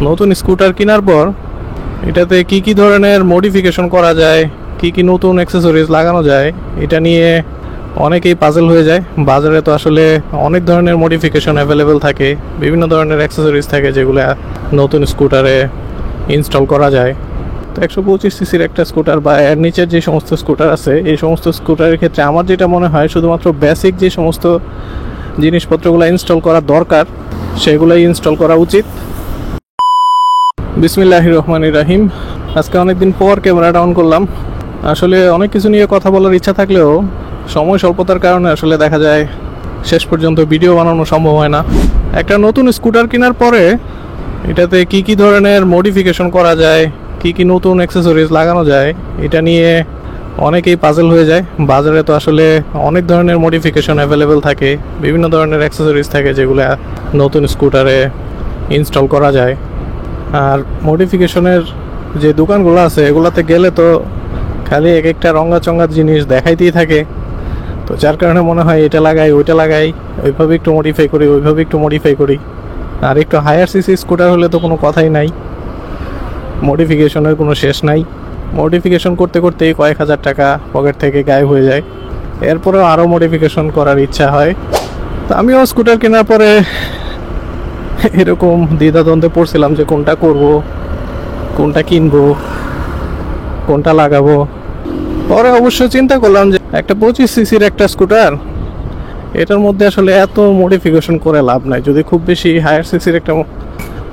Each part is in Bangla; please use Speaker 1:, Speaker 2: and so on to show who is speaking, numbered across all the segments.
Speaker 1: নতুন স্কুটার কেনার পর এটাতে কি কি ধরনের মডিফিকেশন করা যায়, কি কি নতুন অ্যাক্সেসরিজ লাগানো যায়, এটা নিয়ে অনেকেই পাজল হয়ে যায়। বাজারে তো আসলে অনেক ধরনের মডিফিকেশন অ্যাভেলেবেল থাকে, বিভিন্ন ধরনের অ্যাক্সেসরিজ থাকে যেগুলো নতুন স্কুটারে ইনস্টল করা যায়। তো 125 সিসির একটা স্কুটার বা এর নিচের যে সমস্ত স্কুটার আছে, এই সমস্ত স্কুটারের ক্ষেত্রে আমার যেটা মনে হয় শুধুমাত্র বেসিক যে সমস্ত জিনিসপত্রগুলো ইনস্টল করা দরকার সেগুলোই ইনস্টল করা উচিত। বিসমিল্লাহির রহমানির রহিম। আজকে অনেকদিন পর ক্যামেরাটা অন করলাম। আসলে অনেক কিছু নিয়ে কথা বলার ইচ্ছা থাকলেও সময় স্বল্পতার কারণে আসলে দেখা যায় শেষ পর্যন্ত ভিডিও বানানো সম্ভব হয় না। একটা নতুন স্কুটার কেনার পরে এটাতে কি কি ধরনের মডিফিকেশন করা যায়, কি কি নতুন অ্যাক্সেসরিজ লাগানো যায়, এটা নিয়ে অনেকেই পাজল হয়ে যায়। বাজারে তো আসলে অনেক ধরনের মডিফিকেশন অ্যাভেলেবেল থাকে, বিভিন্ন ধরনের অ্যাক্সেসরিজ থাকে যেগুলো নতুন স্কুটারে ইনস্টল করা যায়। আর মডিফিকেশনের যে দোকানগুলো আছে এগুলাতে গেলে তো খালি এক একটা রঙা জিনিস দেখাইতেই থাকে। তো যার কারণে মনে হয় এটা লাগাই ওইটা লাগাই, ওইভাবে একটু মডিফাই করি ওইভাবে একটু মডিফাই করি। আর একটু হায়ার সিসি স্কুটার হলে তো কোনো কথাই নাই, মডিফিকেশনের কোনো শেষ নাই। মডিফিকেশন করতে করতেই কয়েক হাজার টাকা পকেট থেকে গায়েব হয়ে যায়। এরপরেও আরও মডিফিকেশন করার ইচ্ছা হয়। তো আমিও স্কুটার কেনার পরে এরকম দ্বিধাদ্বন্দ্বে পড়ছিলাম যে কোনটা করব, কোনটা কিনবো, কোনটা লাগাবো। পরে অবশ্য চিন্তা করলাম যে একটা 25 সিসির একটা স্কুটার, এটার মধ্যে আসলে এত মডিফিকেশন করে লাভ নাই। যদি খুব বেশি হায়ার সিসির একটা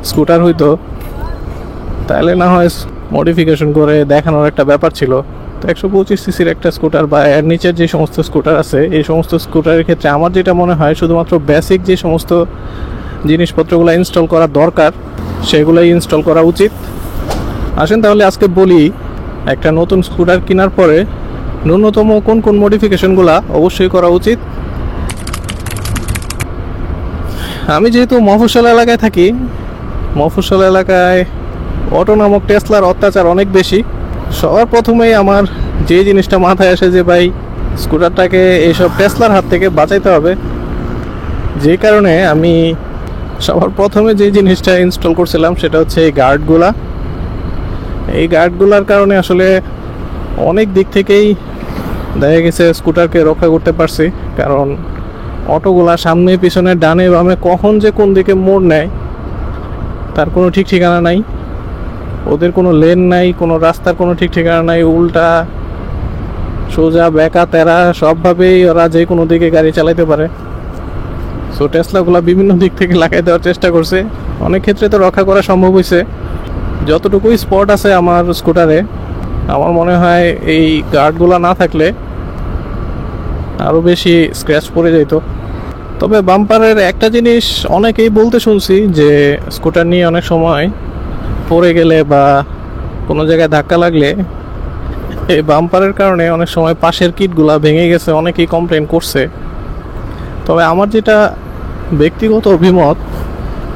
Speaker 1: স্কুটার হইতো তাহলে না হয় মডিফিকেশন করে দেখানোর একটা ব্যাপার ছিল। তো 125 সিসির একটা স্কুটার বা এর নিচের যে সমস্ত স্কুটার আছে, এই সমস্ত স্কুটারের ক্ষেত্রে আমার যেটা মনে হয় শুধুমাত্র বেসিক যে সমস্ত জিনিসপত্রগুলো ইনস্টল করা দরকার সেগুলোই ইনস্টল করা উচিত। আসেন তাহলে আজকে বলি একটা নতুন স্কুটার কেনার পরে ন্যূনতম কোন কোন মডিফিকেশনগুলো অবশ্যই করা উচিত। আমি যেহেতু মফস্বল এলাকায় থাকি, মফস্বল এলাকায় অটো নামক টেসলার অত্যাচার অনেক বেশি। সবার প্রথমেই আমার যে জিনিসটা মাথায় আসে যে ভাই স্কুটারটাকে এইসব টেসলার হাত থেকে বাঁচাইতে হবে। যে কারণে আমি সবার প্রথমে যে জিনিসটা ইনস্টল করছিলাম সেটা হচ্ছে এই গার্ডগুলা। এই গার্ডগুলার কারণে আসলে অনেক দিক থেকেই দেখা গেছে স্কুটারকে রক্ষা করতে পারছি। কারণ অটোগুলা সামনে পিছনে ডানে বামে কখন যে কোন দিকে মোড় নেয় তার কোনো ঠিক ঠিকানা নাই। ওদের কোনো লেন নাই, কোনো রাস্তার কোনো ঠিক ঠিকানা নাই। উল্টা সোজা বেঁকা তেরা সবভাবেই ওরা যে কোনো দিকে গাড়ি চালাইতে পারে। সো টেসলাগুলো বিভিন্ন দিক থেকে লাগাই দেওয়ার চেষ্টা করছে, অনেক ক্ষেত্রে তো রক্ষা করা সম্ভব হয়েছে। যতটুকুই স্পট আছে আমার স্কুটারে, আমার মনে হয় এই গার্ডগুলো না থাকলে আরও বেশি স্ক্র্যাচ পড়ে যেত। তবে বাম্পারের একটা জিনিস অনেকেই বলতে শুনছি যে স্কুটার নিয়ে অনেক সময় পড়ে গেলে বা কোনো জায়গায় ধাক্কা লাগলে এই বাম্পারের কারণে অনেক সময় পাশের কিটগুলা ভেঙে গেছে, অনেকেই কমপ্লেন করছে। তবে আমার যেটা ব্যক্তিগত অভিমত,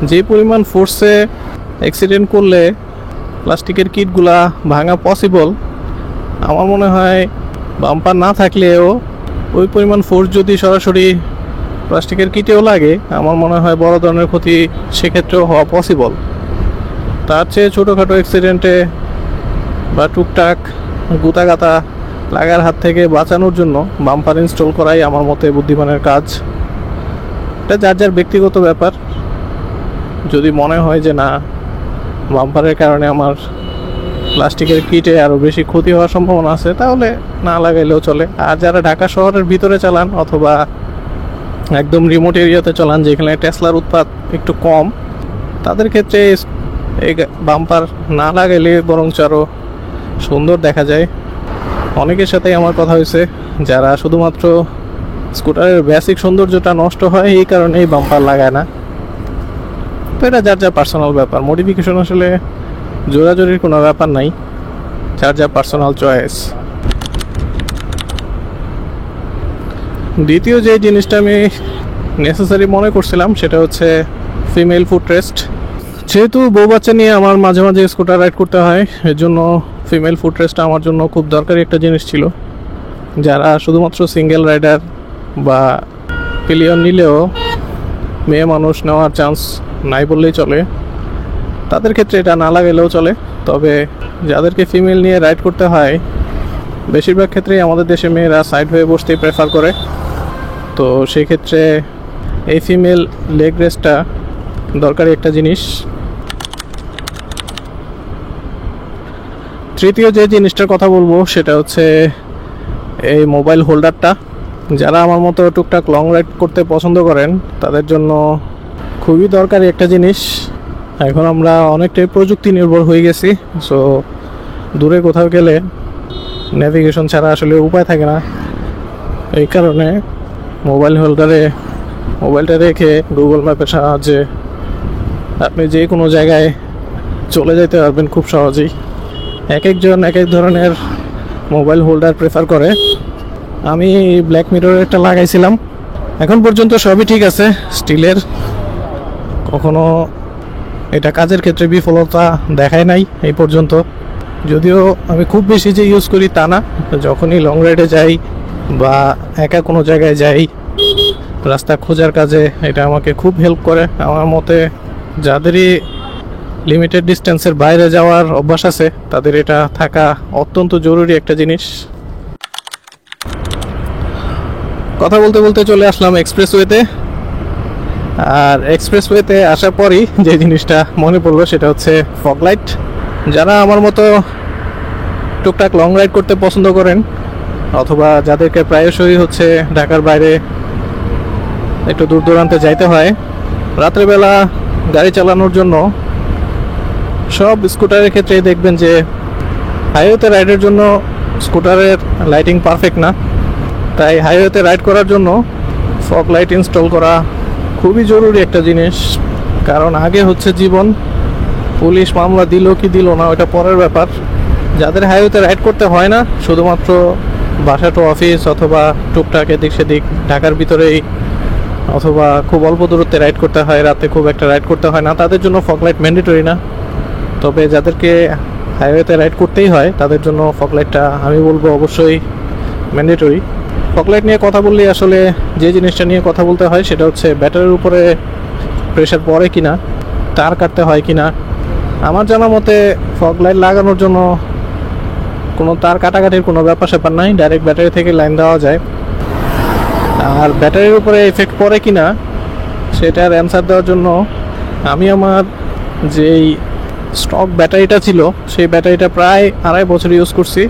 Speaker 1: যে পরিমাণ ফোর্সে অ্যাক্সিডেন্ট করলে প্লাস্টিকের কিটগুলা ভাঙা পসিবল, আমার মনে হয় বাম্পার না থাকলেও ওই পরিমাণ ফোর্স যদি সরাসরি প্লাস্টিকের কিটেও লাগে, আমার মনে হয় বড় ধরনের ক্ষতি সেক্ষেত্রেও হওয়া পসিবল। তার চেয়ে ছোটোখাটো অ্যাক্সিডেন্টে বা টুকটাক গুতাগাতা লাগার হাত থেকে বাঁচানোর জন্য বাম্পার ইনস্টল করাই আমার মতে বুদ্ধিমানের কাজ। এটা যার যার ব্যক্তিগত ব্যাপার। যদি মনে হয় যে না, বাম্পারের কারণে আমার প্লাস্টিকের কিটে আরও বেশি ক্ষতি হওয়ার সম্ভাবনা আছে, তাহলে না লাগাইলেও চলে। আর যারা ঢাকা শহরের ভিতরে চালান অথবা একদম রিমোট এরিয়াতে চালান যেখানে টেসলার উৎপাদ একটু কম, তাদের ক্ষেত্রে এই বাম্পার না লাগাইলে বরঞ্চ আরও সুন্দর দেখা যায়। অনেকের সাথেই আমার কথা হয়েছে যারা শুধুমাত্র স্কুটারের বেসিক সৌন্দর্যটা নষ্ট হয় এই কারণেই বাম্পার লাগায় না। তো এটা যার যার পার্সোনাল ব্যাপার। মডিফিকেশন আসলে জোরাজোরির কোনো ব্যাপার নাই, যার যার পার্সোনাল চয়েস। দ্বিতীয় যে জিনিসটা আমি নেসেসারি মনে করছিলাম সেটা হচ্ছে ফিমেল ফুটরেস্ট। যেহেতু বউ বাচ্চা নিয়ে আমার মাঝে মাঝে স্কুটার রাইড করতে হয়, এর জন্য ফিমেল ফুটরেস্টটা আমার জন্য খুব দরকারি একটা জিনিস ছিল। যারা শুধুমাত্র সিঙ্গেল রাইডার বা পিলিয়ন নিলেও মেয়ে মানুষ নেওয়ার চান্স নাই বললেই চলে, তাদের ক্ষেত্রে এটা না লাগাইলেও চলে। তবে যাদেরকে ফিমেল নিয়ে রাইড করতে হয়, বেশিরভাগ ক্ষেত্রেই আমাদের দেশে মেয়েরা সাইড হয়ে বসতেই প্রেফার করে। তো সেই ক্ষেত্রে এই ফিমেল লেগ রেস্টটা দরকারি একটা জিনিস। তৃতীয় যে জিনিসটার কথা বলবো সেটা হচ্ছে এই মোবাইল হোল্ডারটা। যারা আমার মতো টুকটাক লং রাইড করতে পছন্দ করেন তাদের জন্য খুবই দরকারি একটা জিনিস। এখন আমরা অনেকটাই প্রযুক্তি নির্ভর হয়ে গেছি। সো দূরে কোথাও গেলে নেভিগেশন ছাড়া আসলে উপায় থাকে না। এই কারণে মোবাইল হোল্ডারে মোবাইলটা রেখে গুগল ম্যাপের সাহায্যে আপনি যে কোনো জায়গায় চলে যেতে পারবেন খুব সহজেই। এক একজন এক এক ধরনের মোবাইল হোল্ডার প্রেফার করে। আমি ব্ল্যাক মিররের একটা লাগাইছিলাম, এখন পর্যন্ত সবই ঠিক আছে, স্টিলের। কখনো এটা কাজের ক্ষেত্রে বিফলতা দেখায় নাই এই পর্যন্ত। যদিও আমি খুব বেশি যে ইউজ করি তা না, যখনই লং রাইডে যাই বা একা কোনো জায়গায় যাই, রাস্তা খোঁজার কাজে এটা আমাকে খুব হেল্প করে। আমার মতে যাদেরই লিমিটেড ডিস্টেন্সের বাইরে যাওয়ার অভ্যাস আছে তাদের এটা থাকা অত্যন্ত জরুরি একটা জিনিস। কথা বলতে বলতে চলে আসলাম এক্সপ্রেসওয়েতে। আর এক্সপ্রেসওয়েতে আসার পরই যে জিনিসটা মনে পড়লো সেটা হচ্ছে ফগ লাইট। যারা আমার মতো টুকটাক লং রাইড করতে পছন্দ করেন অথবা যাদেরকে প্রায়শই হচ্ছে ঢাকার বাইরে একটু দূর দূরান্তে যাইতে হয়, রাত্রেবেলা গাড়ি চালানোর জন্য সব স্কুটারের ক্ষেত্রে দেখবেন যে হাইওয়েতে রাইডের জন্য স্কুটারের লাইটিং পারফেক্ট না। তাই হাইওয়েতে রাইড করার জন্য ফগ লাইট ইনস্টল করা খুবই জরুরি একটা জিনিস। কারণ আগে হচ্ছে জীবন, পুলিশ মামলা দিল কি দিল না ওটা পরের ব্যাপার। যাদের হাইওয়েতে রাইড করতে হয় না, শুধুমাত্র বাসা টু অফিস অথবা টুকটাক এদিক সেদিক ঢাকার ভিতরেই অথবা খুব অল্প দূরত্বে রাইড করতে হয়, রাতে খুব একটা রাইড করতে হয় না, তাদের জন্য ফগ লাইট ম্যান্ডেটরি না। তবে যাদেরকে হাইওয়েতে রাইড করতেই হয় তাদের জন্য ফগ লাইটটা আমি বলবো অবশ্যই ম্যান্ডেটরি। ফগ লাইট নিয়ে কথা বললে আসলে যে জিনিসটা নিয়ে কথা বলতে হয় সেটা হচ্ছে ব্যাটারির উপরে প্রেশার পড়ে কিনা, তার কাটতে হয় কিনা। আমার জানা মতে ফগ লাইট লাগানোর জন্য কোনো তার কাটাকাটির কোনো ব্যাপার স্যাপার নাই, ডাইরেক্ট ব্যাটারি থেকে লাইন দেওয়া যায়। আর ব্যাটারির উপরে এফেক্ট পড়ে কিনা সেটার অ্যান্সার দেওয়ার জন্য আমি আমার যেই স্টক ব্যাটারিটা ছিল সেই ব্যাটারিটা প্রায় 2.5 বছর ইউজ করছি।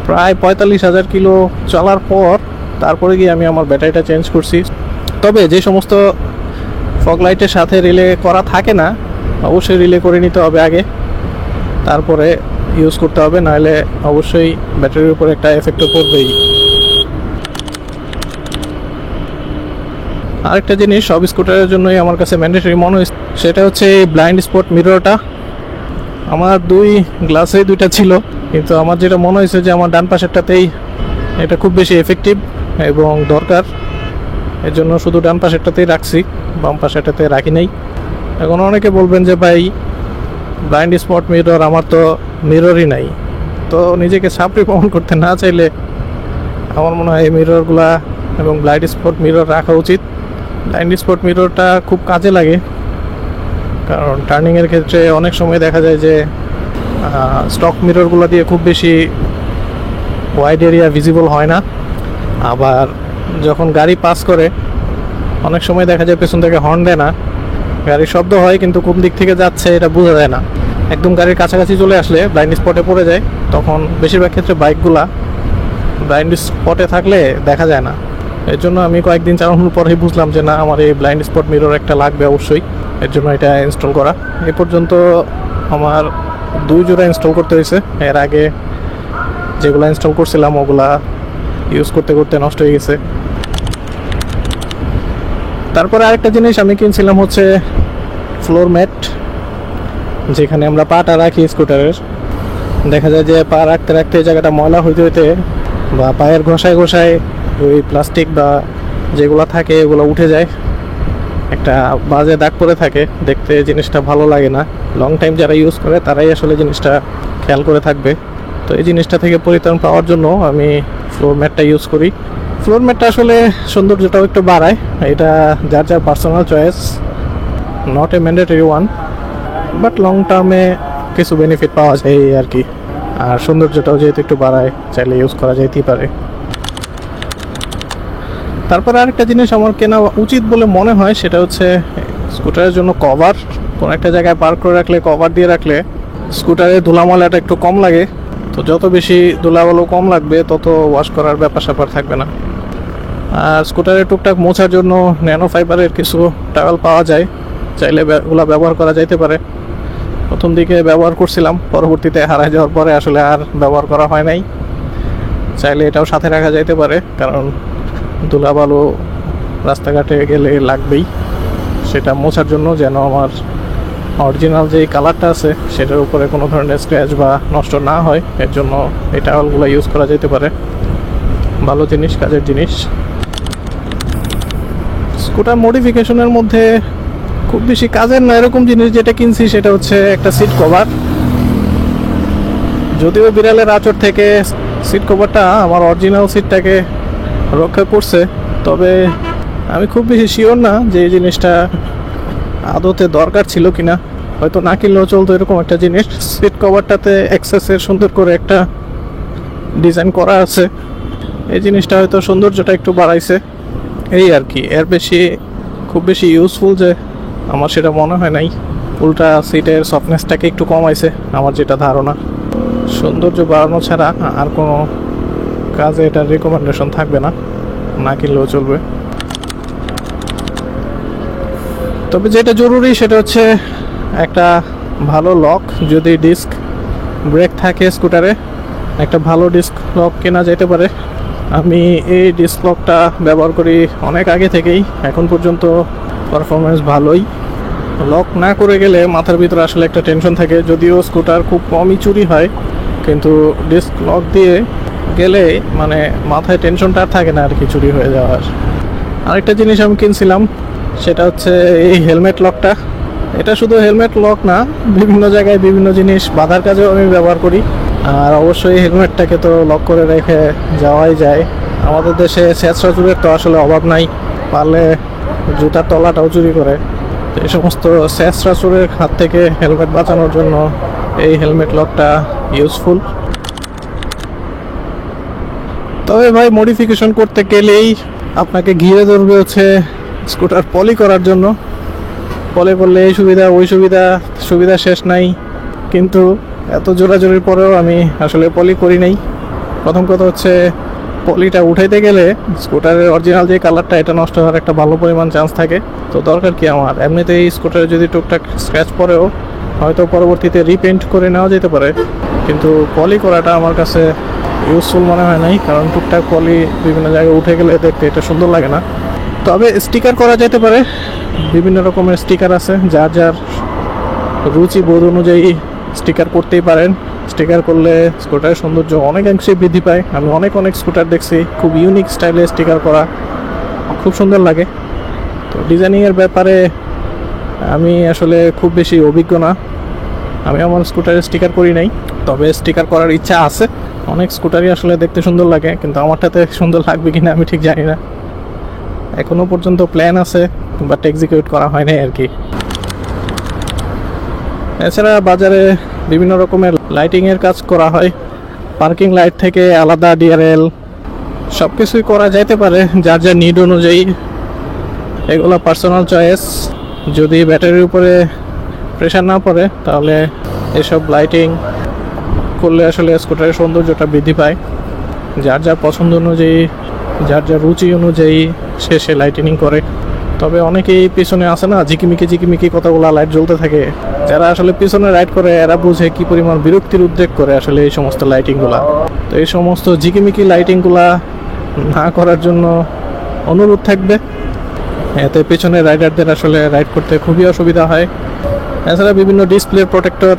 Speaker 1: প্রায় 45,000 কিলো চলার পর তারপরে গিয়ে আমি আমার ব্যাটারিটা চেঞ্জ করছি। তবে যে সমস্ত ফগ লাইটের সাথে রিলে করা থাকে না, অবশ্যই রিলে করে নিতে হবে আগে, তারপরে ইউজ করতে হবে, নাহলে অবশ্যই ব্যাটারির উপর একটা এফেক্টও পড়বেই। আরেকটা জিনিস সব স্কুটারের জন্যই আমার কাছে ম্যান্ডেটরি মনে হয়, সেটা হচ্ছে এই ব্লাইন্ড স্পট মিররটা। আমার 2 গ্লাসেই 2টা ছিল, কিন্তু আমার যেটা মনে হয়েছে যে আমার ডান পাশেরটাতেই এটা খুব বেশি এফেক্টিভ এবং দরকার, এর জন্য শুধু ডান পাশেরটাতেই রাখছি, বাম পাশেরটাতে রাখি নাই। এখন অনেকে বলবেন যে ভাই ব্লাইন্ড স্পট মিরর, আমার তো মিররই নাই। তো নিজেকে সাপড়ি প্রমাণ করতে না চাইলে আমার মনে হয় এই মিররগুলা এবং ব্লাইন্ড স্পট মিরর রাখা উচিত। ব্লাইন্ড স্পট মিররটা খুব কাজে লাগে, কারণ টার্নিংয়ের ক্ষেত্রে অনেক সময় দেখা যায় যে স্টক মিররগুলো দিয়ে খুব বেশি ওয়াইড এরিয়া ভিজিবল হয় না। আবার যখন গাড়ি পাস করে অনেক সময় দেখা যায় পেছন থেকে হর্ন দেয় না, গাড়ির শব্দ হয় কিন্তু কোন দিক থেকে যাচ্ছে এটা বোঝা যায় না। একদম গাড়ির কাছাকাছি চলে আসলে ব্লাইন্ড স্পটে পড়ে যায়, তখন বেশিরভাগ ক্ষেত্রে বাইকগুলা ব্লাইন্ড স্পটে থাকলে দেখা যায় না। এর জন্য আমি কয়েকদিন চালানোর পরেই বুঝলাম যে না, আমার এই ব্লাইন্ড স্পট মিরর একটা লাগবে অবশ্যই। এর জন্য এটা ইনস্টল করা। এ পর্যন্ত আমার 2 জোড়া ইনস্টল করতে হয়েছে। এর আগে যেগুলো ইনস্টল করছিলাম ওগুলা ইউজ করতে করতে নষ্ট হয়ে গেছে। তারপরে আরেকটা জিনিস আমি কিনছিলাম হচ্ছে ফ্লোর ম্যাট, যেখানে আমরা পাটা রাখি স্কুটারের। দেখা যায় যে পা রাখতে রাখতে এই জায়গাটা ময়লা হইতে হইতে বা পায়ের ঘষায় ঘষায় ওই প্লাস্টিক বা যেগুলো থাকে এগুলো উঠে যায়, একটা বাজে দাগ পরে থাকে, দেখতে জিনিসটা ভালো লাগে না। লং টাইম যারা ইউজ করে তারাই আসলে জিনিসটা খেয়াল করে থাকবে। তো এই জিনিসটা থেকে পরিত্রাণ পাওয়ার জন্য আমি ফ্লোর ম্যাটটা ইউজ করি। ফ্লোর ম্যাটটা আসলে সৌন্দর্যটাও একটু বাড়ায়, এটা যার যার personal choice, not a mandatory one. But long টার্মে কিছু বেনিফিট পাওয়া যায় এই আর কি। আর সৌন্দর্যটাও যেহেতু একটু বাড়ায়, চাইলে ইউজ করা যেতেই পারে। তারপরে আরেকটা জিনিস আমার কেনা উচিত বলে মনে হয়, সেটা হচ্ছে স্কুটারের জন্য কভার। কোনো একটা জায়গায় পার্ক করে রাখলে, কভার দিয়ে রাখলে স্কুটারে ধুলাময়লাটা একটু কম লাগে। তো যত বেশি ধুলাবালু কম লাগবে, তত ওয়াশ করার ব্যাপার স্যাপার থাকবে না। আর স্কুটারে টুকটাক মোছার জন্য ন্যানো ফাইবারের কিছু টাওয়েল পাওয়া যায়, চাইলে ওগুলো ব্যবহার করা যাইতে পারে। প্রথম দিকে ব্যবহার করছিলাম, পরবর্তীতে হারাই যাওয়ার পরে আসলে আর ব্যবহার করা হয় নাই। চাইলে এটাও সাথে রাখা যাইতে পারে, কারণ ধুলাবালু রাস্তাঘাটে গেলে লাগবেই। সেটা মোছার জন্য, যেন আমার অরিজিনাল যে কালারটা আছে সেটার উপরে কোনো ধরনের স্ক্র্যাচ বা নষ্ট না হয়, এর জন্য এই টাওয়েলগুলো ইউজ করা যেতে পারে। ভালো জিনিস, কাজের জিনিস। স্কুটার মডিফিকেশনের মধ্যে খুব বেশি কাজের না এরকম জিনিস যেটা কিনছি, সেটা হচ্ছে একটা সিট কভার। যদিও বিড়ালের আঁচড় থেকে সিট কভারটা আমার অরিজিনাল সিটটাকে রক্ষা করছে, তবে আমি খুব বেশি শিওর না যে এই জিনিসটা আদতে দরকার ছিল কিনা। হয়তো না কিনলেও চলতো এরকম একটা জিনিস। সিট কভারটাতে এক্সেসের সুন্দর করে একটা ডিজাইন করা আছে, এই জিনিসটা হয়তো সৌন্দর্যটা একটু বাড়াইছে এই আর কি। এর বেশি খুব বেশি ইউজফুল যে আমার সেটা মনে হয় নাই। উল্টা সিটের সফটনেসটাকে একটু কমাইছে আমার যেটা ধারণা। সৌন্দর্য বাড়ানো ছাড়া আর কোনো কাজে এটার রেকমেন্ডেশন থাকবে না, না কিনলেও চলবে। তবে যেটা জরুরি সেটা হচ্ছে একটা ভালো লক। যদি ডিস্ক ব্রেক থাকে স্কুটারে, একটা ভালো ডিস্ক লক কেনা যেতে পারে। আমি এই ডিস্ক লকটা ব্যবহার করি অনেক আগে থেকেই, এখন পর্যন্ত পারফরমেন্স ভালোই। লক না করে গেলে মাথার ভিতরে আসলে একটা টেনশন থাকে। যদিও স্কুটার খুব কমই চুরি হয়, কিন্তু ডিস্ক লক দিয়ে গেলে মানে মাথায় টেনশনটা আর থাকে না আর কি চুরি হয়ে যাওয়ার। আরেকটা জিনিস আমি কিনছিলাম, সেটা হচ্ছে এই হেলমেট লকটা। এটা শুধু হেলমেট লক না, বিভিন্ন জায়গায় বিভিন্ন জিনিস বাঁধার কাজেও আমি ব্যবহার করি। আর অবশ্যই হেলমেটটাকে তো লক করে রেখে যাওয়াই যায়। আমাদের দেশে ছেঁচড়া চুরের তো আসলে অভাব নাই, পারলে জুতার তলাটাও চুরি করে। তো এই সমস্ত ছেঁচড়া চুরের হাত থেকে হেলমেট বাঁচানোর জন্য এই হেলমেট লকটা ইউজফুল। তবে ভাই, মডিফিকেশন করতে গেলেই আপনাকে ঘিরে ধরবে হচ্ছে স্কুটার পলি করার জন্য। পলি করলে এই সুবিধা ওই সুবিধা, সুবিধা শেষ নাই। কিন্তু এত জোরাজোরির পরেও আমি আসলে পলি করি নাই। প্রথম কথা হচ্ছে, পলিটা উঠাইতে গেলে স্কুটারের অরিজিনাল যে কালারটা, এটা নষ্ট হওয়ার একটা ভালো পরিমাণ চান্স থাকে। তো দরকার কি আমার, এমনিতেই স্কুটারে যদি টুকটাক স্ক্র্যাচ পড়েও হয়তো পরবর্তীতে রিপেন্ট করে নেওয়া যেতে পারে, কিন্তু পলি করাটা আমার কাছে ইউজফুল মনে হয় নাই। কারণ টুকটাক পলি বিভিন্ন জায়গায় উঠে গেলে দেখতে এটা সুন্দর লাগে না। তবে স্টিকার করা যেতে পারে, বিভিন্ন রকমের স্টিকার আছে, যার যার রুচি বোধ অনুযায়ী স্টিকার করতেই পারেন। স্টিকার করলে স্কুটারের সৌন্দর্য অনেকাংশে বৃদ্ধি পায়। আমি অনেক স্কুটার দেখছি খুব ইউনিক স্টাইলে স্টিকার করা, খুব সুন্দর লাগে। তো ডিজাইনিংয়ের ব্যাপারে আমি আসলে খুব বেশি অভিজ্ঞ না, আমি আমার স্কুটারে স্টিকার করি নাই। তবে স্টিকার করার ইচ্ছা আছে। অনেক স্কুটারই আসলে দেখতে সুন্দর লাগে, কিন্তু আমারটাতে সুন্দর লাগবে কিনা আমি ঠিক জানি না। এখনো পর্যন্ত প্ল্যান আছে, বাট এক্সিকিউট করা হয় নাই আর কি। এছাড়া বাজারে বিভিন্ন রকমের লাইটিংয়ের কাজ করা হয়, পার্কিং লাইট থেকে আলাদা ডিআরএল সব কিছুই করা যাইতে পারে যার যার নিড অনুযায়ী। এগুলো পার্সোনাল চয়েস। যদি ব্যাটারির উপরে প্রেশার না পড়ে, তাহলে এসব লাইটিং করলে আসলে স্কুটারের সৌন্দর্যটা বৃদ্ধি পায়। যার যার পছন্দ অনুযায়ী, যার যার রুচি অনুযায়ী সে লাইটিনিং করে। তবে অনেকেই পিছনে আসে না, ঝিকিমিকি কতগুলো লাইট জ্বলতে থাকে। যারা আসলে পিছনে রাইড করে এরা বুঝে কি পরিমাণ বিরক্তির উদ্রেক করে আসলে এই সমস্ত লাইটিংগুলা। তো এই সমস্ত ঝিকিমিকি লাইটিংগুলা না করার জন্য অনুরোধ থাকবে, এতে পেছনে রাইডারদের আসলে রাইড করতে খুবই অসুবিধা হয়। এছাড়া বিভিন্ন ডিসপ্লে প্রোটেক্টর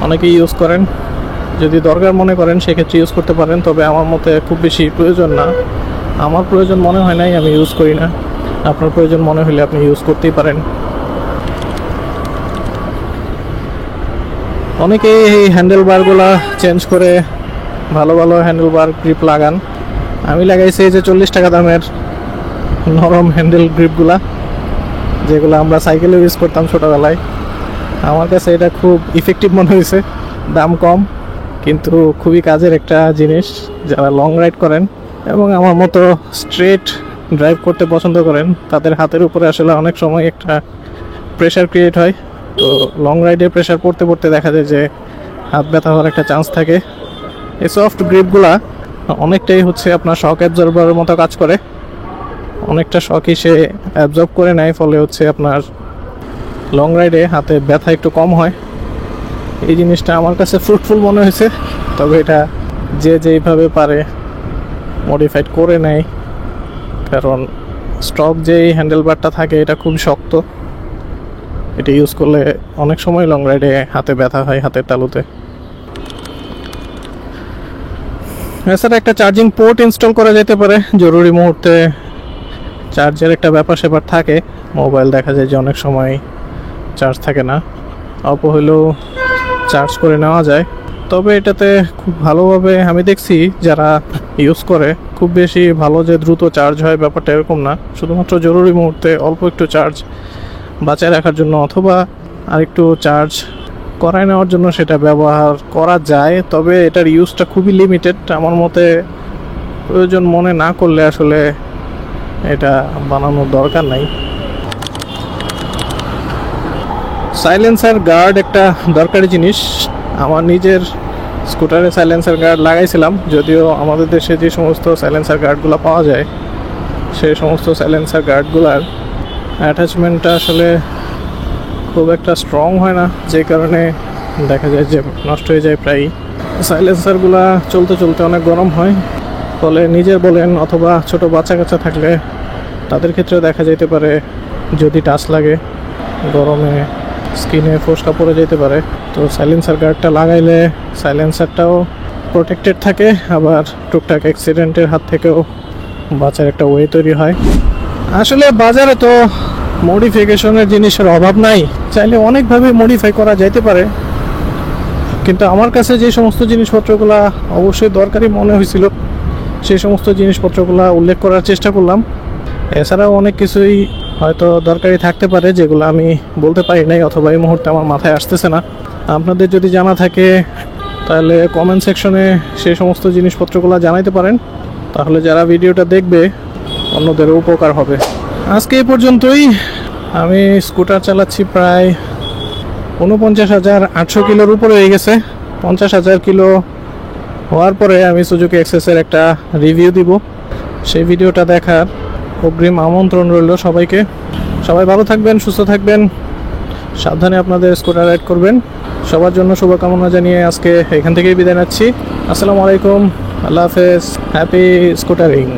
Speaker 1: অনেকেই ইউজ করেন, যদি দরকার মনে করেন সেক্ষেত্রে ইউজ করতে পারেন। তবে আমার মতে খুব বেশি প্রয়োজন না, আমার প্রয়োজন মনে হয় নাই, আমি ইউজ করি না। আপনার প্রয়োজন মনে হলে আপনি ইউজ করতেই পারেন। অনেকেই এই হ্যান্ডেল বারগুলা চেঞ্জ করে ভালো ভালো হ্যান্ডেল বার গ্রিপ লাগান। আমি লাগাইছি এই যে 40 টাকা দামের নরম হ্যান্ডেল গ্রিপগুলা, যেগুলো আমরা সাইকেলে ইউজ করতাম ছোটোবেলায়। আমার কাছে এটা খুব ইফেক্টিভ মনে হয়েছে। দাম কম কিন্তু খুবই কাজের একটা জিনিস যারা লং রাইড করেন এবং আমার মতো স্ট্রেট ড্রাইভ করতে পছন্দ করেন, তাদের হাতের উপরে আসলে অনেক সময় একটা প্রেশার ক্রিয়েট হয়। তো লং রাইডে প্রেশার পড়তে পড়তে দেখা যায় যে হাত ব্যথা হওয়ার একটা চান্স থাকে। এই সফট গ্রিপগুলা অনেকটাই হচ্ছে আপনার শক অ্যাবজর্বারের মতো কাজ করে, অনেকটা শকই সে অ্যাবজর্ব করে নেয়, ফলে হচ্ছে আপনার লং রাইডে হাতে ব্যথা একটু কম হয়। এই জিনিসটা আমার কাছে ফ্রুটফুল মনে হয়েছে। তবে এটা যে যেইভাবে পারে মডিফাইড করে নেয়, কারণ স্টক যেই হ্যান্ডেলবারটা থাকে এটা খুব শক্ত, এটা ইউজ করলে অনেক সময় লং রাইডে হাতে ব্যথা হয় হাতের তালুতে। এছাড়া একটা চার্জিং পোর্ট ইনস্টল করা যেতে পারে, জরুরি মুহূর্তে চার্জের একটা ব্যাপার স্যাপার থাকে। মোবাইল দেখা যায় যে অনেক সময় চার্জ থাকে না, অল্প হলেও চার্জ করে নেওয়া যায়। তবে এটাতে খুব ভালোভাবে আমি দেখছি যারা ইউজ করে, খুব বেশি ভালো যে দ্রুত চার্জ হয় ব্যাপারটা এরকম না। শুধুমাত্র জরুরি মুহূর্তে অল্প একটু চার্জ বাঁচায় রাখার জন্য অথবা আরেকটু চার্জ করায় নেওয়ার জন্য সেটা ব্যবহার করা যায়। তবে এটার ইউজটা খুবই লিমিটেড, আমার মতে প্রয়োজন মনে না করলে আসলে এটা বানানোর দরকার নাই। সাইলেন্সার গার্ড একটা দরকারি জিনিস। আমার নিজের স্কুটারে সাইলেন্সার গার্ড লাগাইছিলাম, যদিও আমাদের দেশে যে সমস্ত সাইলেন্সার গার্ডগুলো পাওয়া যায় সেই সমস্ত সাইলেন্সার গার্ডগুলার অ্যাটাচমেন্টটা আসলে খুব একটা স্ট্রং হয় না, যে কারণে দেখা যায় যে নষ্ট হয়ে যায় প্রায়। সাইলেন্সারগুলা চলতে চলতে অনেক গরম হয়, ফলে নিজের বলেন অথবা ছোট বাচ্চা কাচ্চা থাকলে তাদের ক্ষেত্রে দেখা যেতে পারে যদি টাচ লাগে গরমে স্কিনে ফোসকা পড়ে যেতে পারে। তো সাইলেন্সার গার্ডটা লাগাইলে সাইলেন্সারটাও প্রোটেক্টেড থাকে, আবার টুকটাক অ্যাক্সিডেন্টের হাত থেকেও বাঁচার একটা ওয়ে তৈরি হয়। আসলে বাজারে তো মডিফিকেশনের জিনিসের অভাব নাই, চাইলে অনেকভাবে মডিফাই করা যেতে পারে। কিন্তু আমার কাছে যে সমস্ত জিনিসপত্রগুলো অবশ্যই দরকারি মনে হয়েছিল সেই সমস্ত জিনিসপত্রগুলো উল্লেখ করার চেষ্টা করলাম। এছাড়াও অনেক কিছুই হয়তো দরকারি থাকতে পারে যেগুলো আমি বলতে পারি নাই অথবা এই মুহূর্তে আমার মাথায় আসতেছে না। আপনাদের যদি জানা থাকে তাহলে কমেন্ট সেকশনে সেই সমস্ত জিনিসপত্রগুলো জানাইতে পারেন, তাহলে যারা ভিডিওটা দেখবে অন্যদেরও উপকার হবে। আজকে এই পর্যন্তই। আমি স্কুটার চালাচ্ছি প্রায় 49,800 কিলোর উপরে হয়ে গেছে। 50,000 কিলো হওয়ার পরে আমি সুজুকি এক্সেসের একটা রিভিউ দিব, সেই ভিডিওটা দেখার অগ্রিম আমন্ত্রণ রইল সবাইকে। সবাই ভালো থাকবেন, সুস্থ থাকবেন, সাবধানে আপনাদের স্কুটার রাইড করবেন। সবার জন্য শুভকামনা জানিয়ে আজকে এখান থেকেই বিদায় নিচ্ছি। আসসালামু আলাইকুম, আল্লাহ হাফেজ, হ্যাপি স্কুটারিং।